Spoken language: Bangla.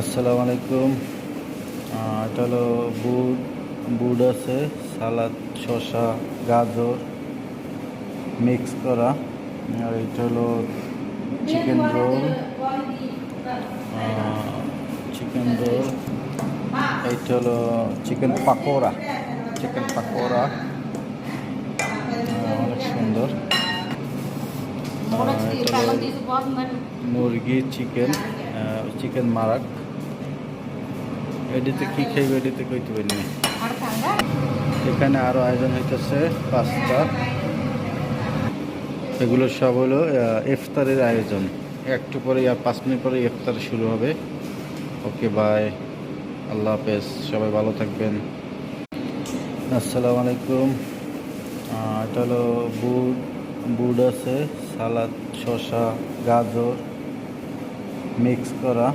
আসসালামু আলাইকুম। এটা হলো বুট বুট আছে, সালাদ, শসা, গাজর মিক্স করা। আর এটা হলো চিকেন রোল, চিকেন রোল। এইটা হলো চিকেন পাকোড়া, চিকেন পাকোড়া অনেক সুন্দর। এটা হলো মুরগি, চিকেন, চিকেন মারাক। এটিতে কি খাইবে এটিতে কইতে পারি। এখানে আরো আয়োজন হইতেছে পাঁচটা। এগুলো সব হলো ইফতারের আয়োজন। একটু পরে আর 5 মিনিট পরে ইফতার শুরু হবে। ওকে, বাই, আল্লাহ হাফেজ, সবাই ভালো থাকবেন। আসসালামু আলাইকুম। এটা হলো বুট বুট আছে, সালাদ, শসা, গাজর মিক্স করা।